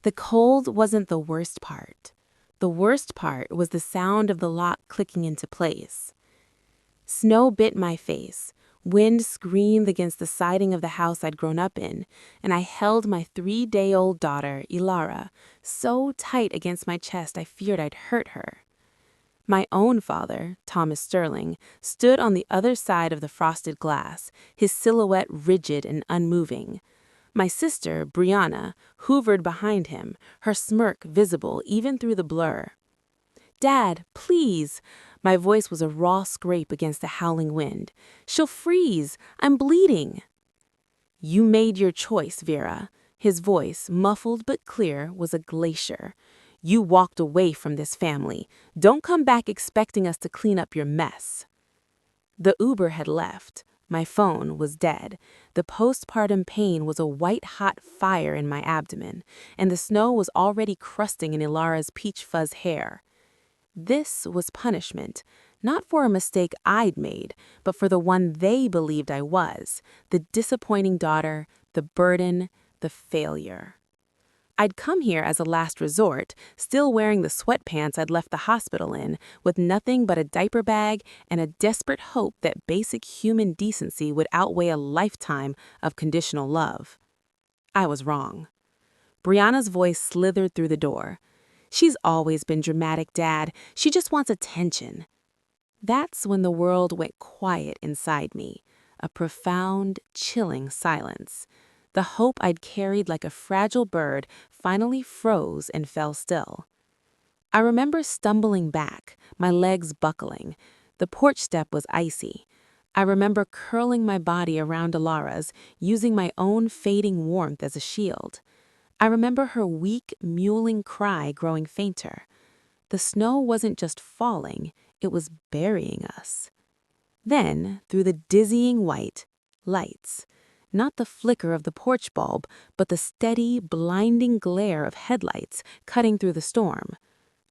The cold wasn't the worst part. The worst part was the sound of the lock clicking into place. Snow bit my face. Wind screamed against the siding of the house I'd grown up in, and I held my 3-day-old daughter, Ilara, so tight against my chest I feared I'd hurt her. My own father, Thomas Sterling, stood on the other side of the frosted glass, his silhouette rigid and unmoving. My sister, Brianna, hovered behind him, her smirk visible even through the blur. "Dad, please!" My voice was a raw scrape against the howling wind. "She'll freeze! I'm bleeding!" "You made your choice, Vera." His voice, muffled but clear, was a glacier. "You walked away from this family. Don't come back expecting us to clean up your mess." The Uber had left. My phone was dead. The postpartum pain was a white-hot fire in my abdomen, and the snow was already crusting in Ilara's peach fuzz hair. This was punishment, not for a mistake I'd made, but for the one they believed I was, the disappointing daughter, the burden, the failure. I'd come here as a last resort, still wearing the sweatpants I'd left the hospital in, with nothing but a diaper bag and a desperate hope that basic human decency would outweigh a lifetime of conditional love. I was wrong. Brianna's voice slithered through the door. "She's always been dramatic, Dad. She just wants attention." That's when the world went quiet inside me, a profound, chilling silence. The hope I'd carried like a fragile bird finally froze and fell still. I remember stumbling back, my legs buckling. The porch step was icy. I remember curling my body around Ilara's, using my own fading warmth as a shield. I remember her weak, mewling cry growing fainter. The snow wasn't just falling, it was burying us. Then, through the dizzying white, lights. Not the flicker of the porch bulb, but the steady, blinding glare of headlights cutting through the storm.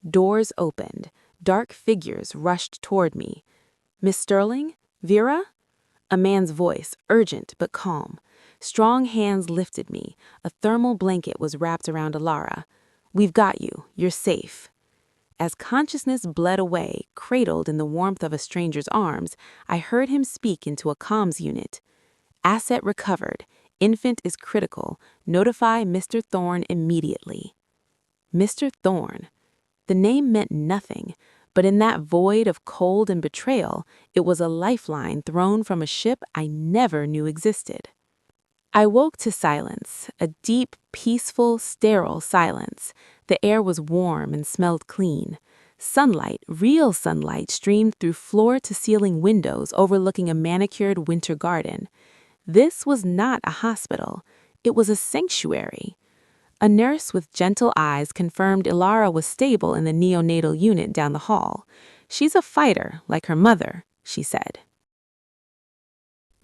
Doors opened. Dark figures rushed toward me. "Miss Sterling? Vera?" A man's voice, urgent but calm. Strong hands lifted me. A thermal blanket was wrapped around Ilara. "We've got you. You're safe." As consciousness bled away, cradled in the warmth of a stranger's arms, I heard him speak into a comms unit. "Asset recovered. Infant is critical. Notify Mr. Thorne immediately." Mr. Thorne. The name meant nothing, but in that void of cold and betrayal, it was a lifeline thrown from a ship I never knew existed. I woke to silence, a deep, peaceful, sterile silence. The air was warm and smelled clean. Sunlight, real sunlight, streamed through floor-to-ceiling windows overlooking a manicured winter garden. This was not a hospital. It was a sanctuary. A nurse with gentle eyes confirmed Ilara was stable in the neonatal unit down the hall. "She's a fighter, like her mother," she said.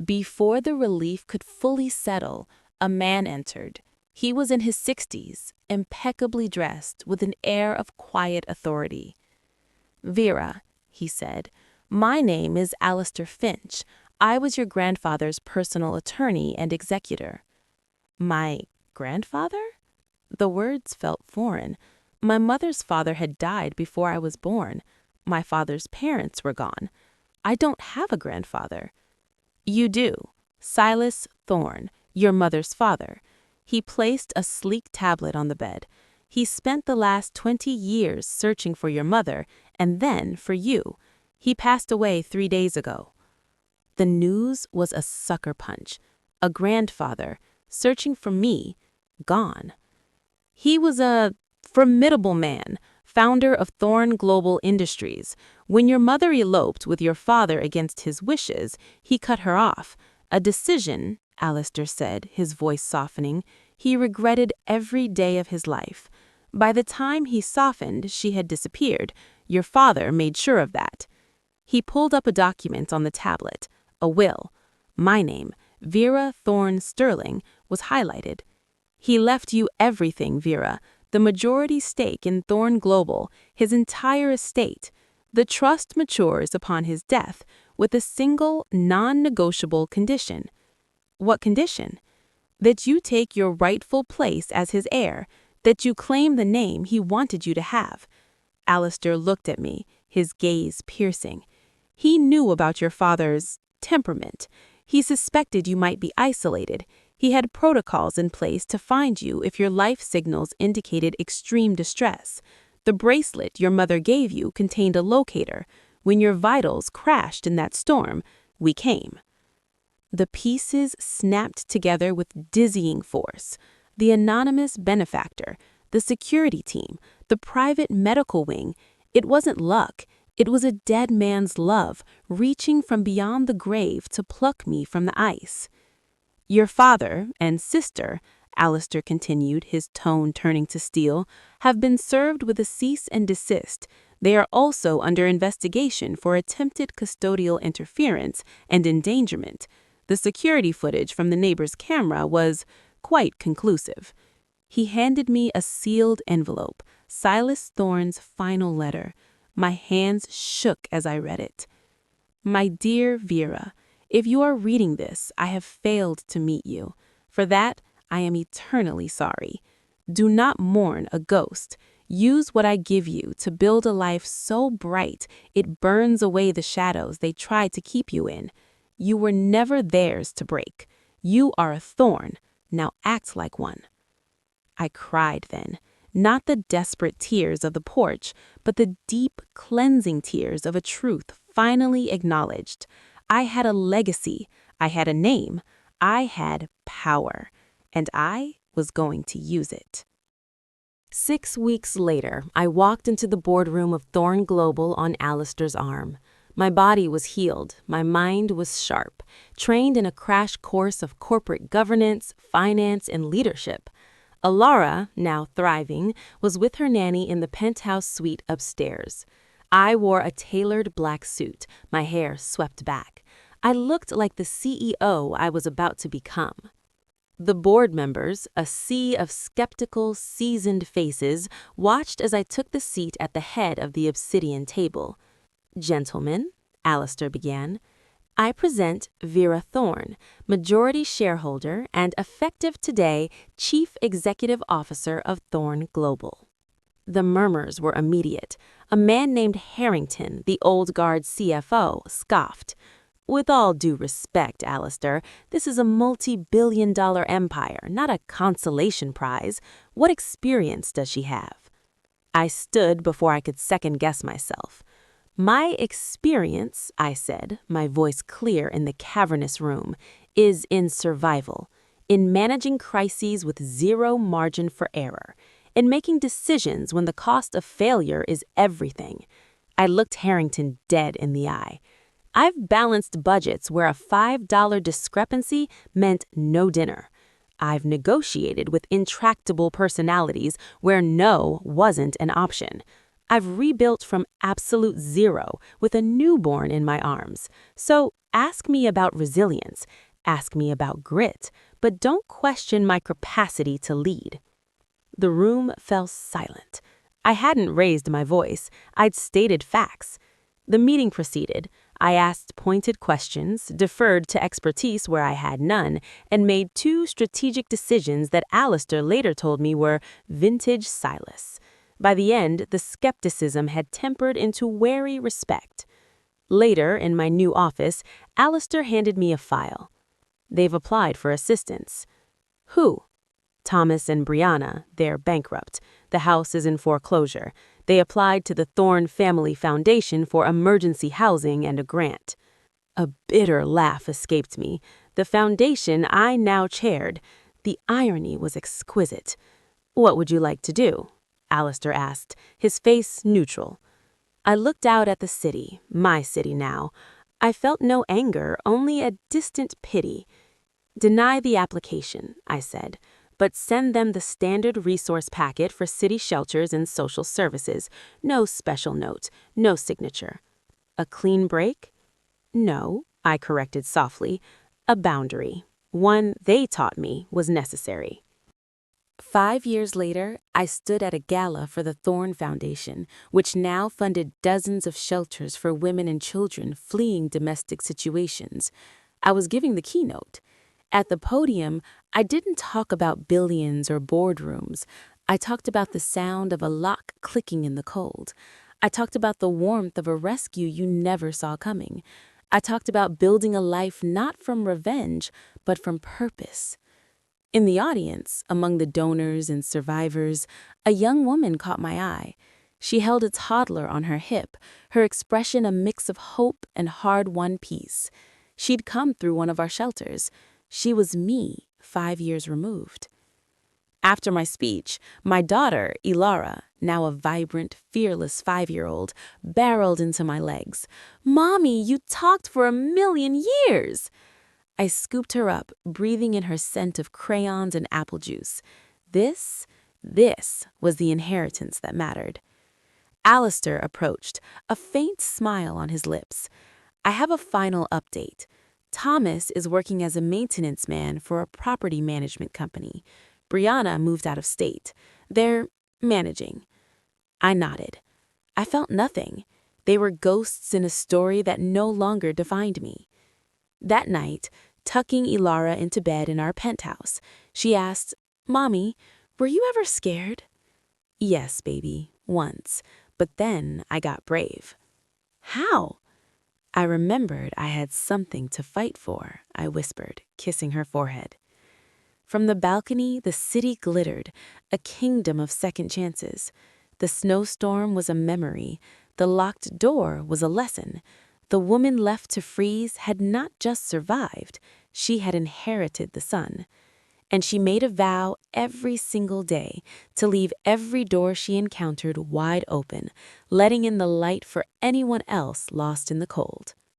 Before the relief could fully settle, a man entered. He was in his 60s, impeccably dressed, with an air of quiet authority. "Vera," he said, "my name is Alistair Finch. I was your grandfather's personal attorney and executor." "My grandfather?" The words felt foreign. My mother's father had died before I was born. My father's parents were gone. I don't have a grandfather. "You do. Silas Thorne, your mother's father." He placed a sleek tablet on the bed. "He spent the last 20 years searching for your mother, and then for you. He passed away 3 days ago." The news was a sucker punch. A grandfather, searching for me, gone. He was a formidable man, founder of Thorne Global Industries. When your mother eloped with your father against his wishes, he cut her off. A decision, Alistair said, his voice softening, he regretted every day of his life. By the time he softened, she had disappeared. Your father made sure of that. He pulled up a document on the tablet, a will. My name, Vera Thorne Sterling, was highlighted. "He left you everything, Vera. The majority stake in Thorne Global, his entire estate. The trust matures upon his death with a single, non-negotiable condition." "What condition?" "That you take your rightful place as his heir. that you claim the name he wanted you to have." Alistair looked at me, his gaze piercing. "He knew about your father's temperament. He suspected you might be isolated. He had protocols in place to find you if your life signals indicated extreme distress. The bracelet your mother gave you contained a locator. When your vitals crashed in that storm, we came." The pieces snapped together with dizzying force. The anonymous benefactor, the security team, the private medical wing. It wasn't luck. It was a dead man's love, reaching from beyond the grave to pluck me from the ice. "Your father and sister," Alistair continued, his tone turning to steel, "have been served with a cease and desist. They are also under investigation for attempted custodial interference and endangerment. The security footage from the neighbor's camera was quite conclusive." He handed me a sealed envelope, Silas Thorne's final letter. My hands shook as I read it. "My dear Vera, if you are reading this, I have failed to meet you. For that, I am eternally sorry. Do not mourn a ghost. Use what I give you to build a life so bright it burns away the shadows they try to keep you in. You were never theirs to break. You are a thorn. Now act like one." I cried then, not the desperate tears of the porch, but the deep, cleansing tears of a truth finally acknowledged. I had a legacy. I had a name. I had power. And I was going to use it. 6 weeks later, I walked into the boardroom of Thorne Global on Alistair's arm. My body was healed, my mind was sharp, trained in a crash course of corporate governance, finance, and leadership. Alara, now thriving, was with her nanny in the penthouse suite upstairs. I wore a tailored black suit, my hair swept back. I looked like the CEO I was about to become. The board members, a sea of skeptical, seasoned faces, watched as I took the seat at the head of the obsidian table. "Gentlemen," Alistair began, "I present Vera Thorne, majority shareholder and effective today Chief Executive Officer of Thorne Global." The murmurs were immediate. A man named Harrington, the old guard CFO, scoffed. "With all due respect, Alistair, this is a multi-billion-dollar empire, not a consolation prize. What experience does she have?" I stood before I could second-guess myself. "My experience," I said, my voice clear in the cavernous room, "is in survival, in managing crises with zero margin for error, in making decisions when the cost of failure is everything." I looked Harrington dead in the eye. "I've balanced budgets where a $5 discrepancy meant no dinner. I've negotiated with intractable personalities where no wasn't an option. I've rebuilt from absolute zero with a newborn in my arms. So ask me about resilience, ask me about grit, but don't question my capacity to lead." The room fell silent. I hadn't raised my voice. I'd stated facts. The meeting proceeded. I asked pointed questions, deferred to expertise where I had none, and made 2 strategic decisions that Alistair later told me were vintage Silas. By the end, the skepticism had tempered into wary respect. Later, in my new office, Alistair handed me a file. "They've applied for assistance." "Who?" "Thomas and Brianna. They're bankrupt. The house is in foreclosure. They applied to the Thorne Family Foundation for emergency housing and a grant." A bitter laugh escaped me. The foundation I now chaired. The irony was exquisite. "What would you like to do?" Alistair asked, his face neutral. I looked out at the city, my city now. I felt no anger, only a distant pity. "Deny the application," I said, "but send them the standard resource packet for city shelters and social services. No special note, no signature." "A clean break?" "No," I corrected softly. "A boundary. One they taught me was necessary." 5 years later, I stood at a gala for the Thorne Foundation, which now funded dozens of shelters for women and children fleeing domestic situations. I was giving the keynote. At the podium, I didn't talk about billions or boardrooms. I talked about the sound of a lock clicking in the cold. I talked about the warmth of a rescue you never saw coming. I talked about building a life not from revenge, but from purpose. In the audience, among the donors and survivors, a young woman caught my eye. She held a toddler on her hip, her expression a mix of hope and hard-won peace. She'd come through one of our shelters. She was me, 5 years removed. After my speech, my daughter, Ilara, now a vibrant, fearless 5-year-old, barreled into my legs. "Mommy, you talked for 1,000,000 years!" I scooped her up, breathing in her scent of crayons and apple juice. This was the inheritance that mattered. Alistair approached, a faint smile on his lips. "I have a final update. Thomas is working as a maintenance man for a property management company. Brianna moved out of state. They're managing." I nodded. I felt nothing. They were ghosts in a story that no longer defined me. That night, tucking Ilara into bed in our penthouse, she asked, "Mommy, were you ever scared?" "Yes, baby, once. But then I got brave." "How?" "I remembered I had something to fight for," I whispered, kissing her forehead. From the balcony, the city glittered, a kingdom of second chances. The snowstorm was a memory. The locked door was a lesson. The woman left to freeze had not just survived, she had inherited the sun. And she made a vow every single day to leave every door she encountered wide open, letting in the light for anyone else lost in the cold.